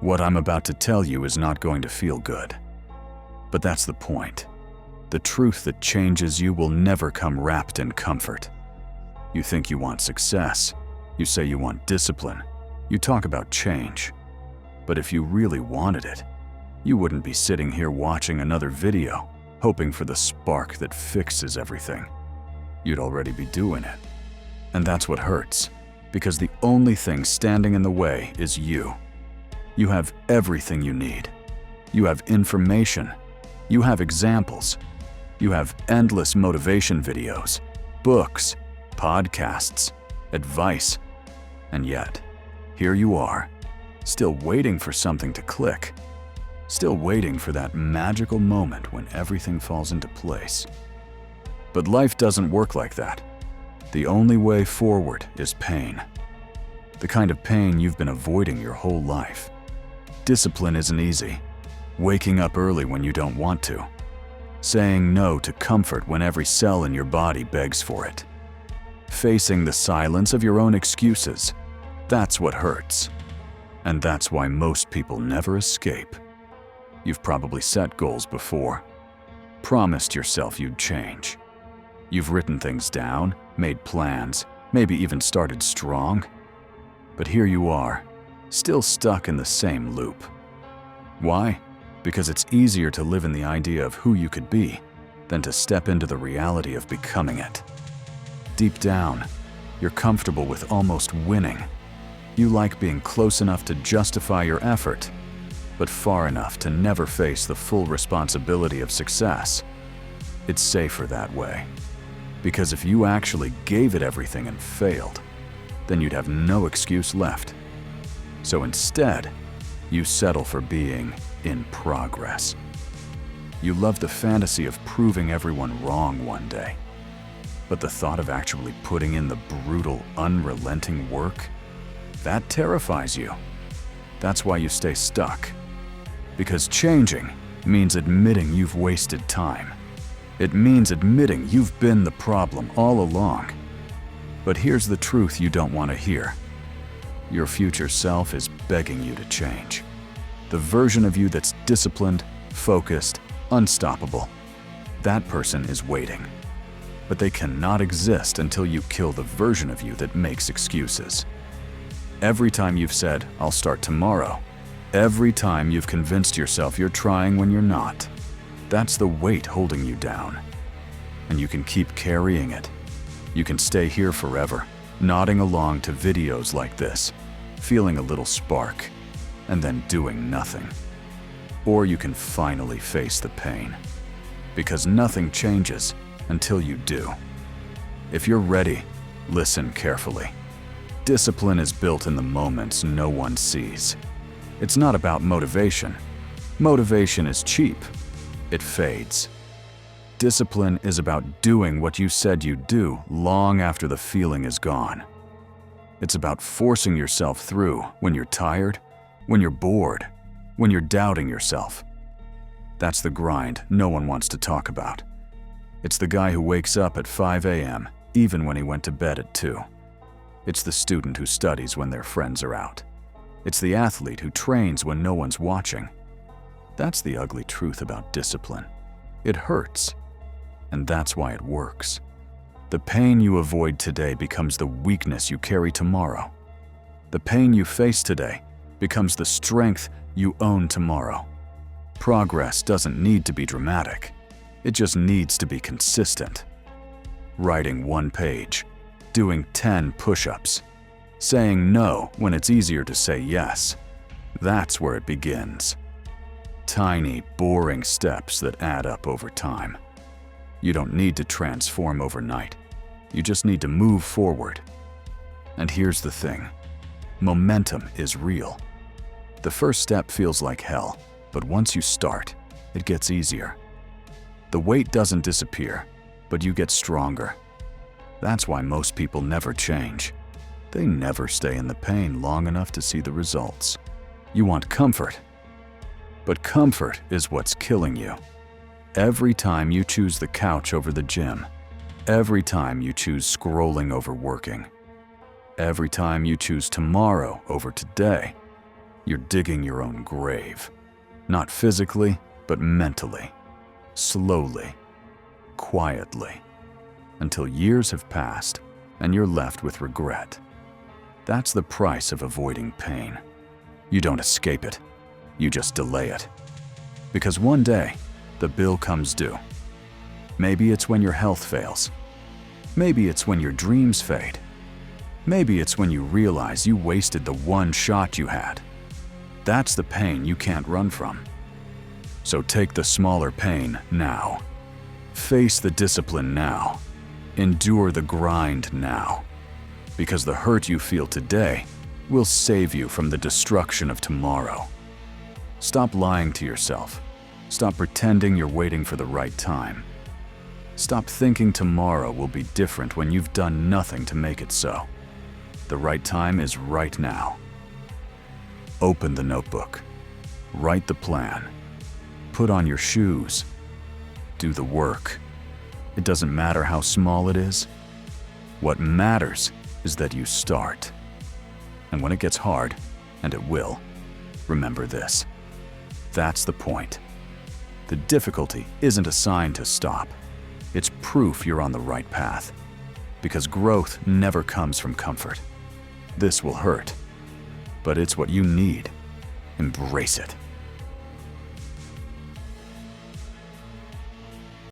What I'm about to tell you is not going to feel good. But that's the point. The truth that changes you will never come wrapped in comfort. You think you want success. You say you want discipline. You talk about change. But if you really wanted it, you wouldn't be sitting here watching another video, hoping for the spark that fixes everything. You'd already be doing it. And that's what hurts, because the only thing standing in the way is you. You have everything you need. You have information. You have examples. You have endless motivation videos, books, podcasts, advice. And yet, here you are, still waiting for something to click. Still waiting for that magical moment when everything falls into place. But life doesn't work like that. The only way forward is pain. The kind of pain you've been avoiding your whole life. Discipline isn't easy. Waking up early when you don't want to. Saying no to comfort when every cell in your body begs for it. Facing the silence of your own excuses. That's what hurts. And that's why most people never escape. You've probably set goals before. Promised yourself you'd change. You've written things down, made plans, maybe even started strong. But here you are, still stuck in the same loop. Why? Because it's easier to live in the idea of who you could be than to step into the reality of becoming it. Deep down, you're comfortable with almost winning. You like being close enough to justify your effort, but far enough to never face the full responsibility of success. It's safer that way. Because if you actually gave it everything and failed, then you'd have no excuse left. So instead, you settle for being in progress. You love the fantasy of proving everyone wrong one day. But the thought of actually putting in the brutal, unrelenting work, that terrifies you. That's why you stay stuck. Because changing means admitting you've wasted time. It means admitting you've been the problem all along. But here's the truth you don't want to hear. Your future self is begging you to change. The version of you that's disciplined, focused, unstoppable. That person is waiting. But they cannot exist until you kill the version of you that makes excuses. Every time you've said, "I'll start tomorrow," every time you've convinced yourself you're trying when you're not, that's the weight holding you down. And you can keep carrying it. You can stay here forever, nodding along to videos like this, feeling a little spark, and then doing nothing. Or you can finally face the pain. Because nothing changes until you do. If you're ready, listen carefully. Discipline is built in the moments no one sees. It's not about motivation. Motivation is cheap. It fades. Discipline is about doing what you said you'd do long after the feeling is gone. It's about forcing yourself through when you're tired, when you're bored, when you're doubting yourself. That's the grind no one wants to talk about. It's the guy who wakes up at 5 a.m. even when he went to bed at 2. It's the student who studies when their friends are out. It's the athlete who trains when no one's watching. That's the ugly truth about discipline. It hurts, and that's why it works. The pain you avoid today becomes the weakness you carry tomorrow. The pain you face today becomes the strength you own tomorrow. Progress doesn't need to be dramatic. It just needs to be consistent. Writing 1 page, doing 10 push-ups, saying no when it's easier to say yes. That's where it begins. Tiny, boring steps that add up over time. You don't need to transform overnight. You just need to move forward. And here's the thing. Momentum is real. The first step feels like hell, but once you start, it gets easier. The weight doesn't disappear, but you get stronger. That's why most people never change. They never stay in the pain long enough to see the results. You want comfort, but comfort is what's killing you. Every time you choose the couch over the gym, every time you choose scrolling over working, every time you choose tomorrow over today, You're digging your own grave. Not physically, but mentally. Slowly. Quietly. Until years have passed and you're left with regret. That's the price of avoiding pain. You don't escape it. You just delay it. Because one day, the bill comes due. Maybe it's when your health fails. Maybe it's when your dreams fade. Maybe it's when you realize you wasted the one shot you had. That's the pain you can't run from. So take the smaller pain now. Face the discipline now. Endure the grind now. Because the hurt you feel today will save you from the destruction of tomorrow. Stop lying to yourself. Stop pretending you're waiting for the right time. Stop thinking tomorrow will be different when you've done nothing to make it so. The right time is right now. Open the notebook. Write the plan. Put on your shoes. Do the work. It doesn't matter how small it is. What matters is that you start. And when it gets hard, and it will, remember this. That's the point. The difficulty isn't a sign to stop. It's proof you're on the right path. Because growth never comes from comfort. This will hurt, but it's what you need. Embrace it.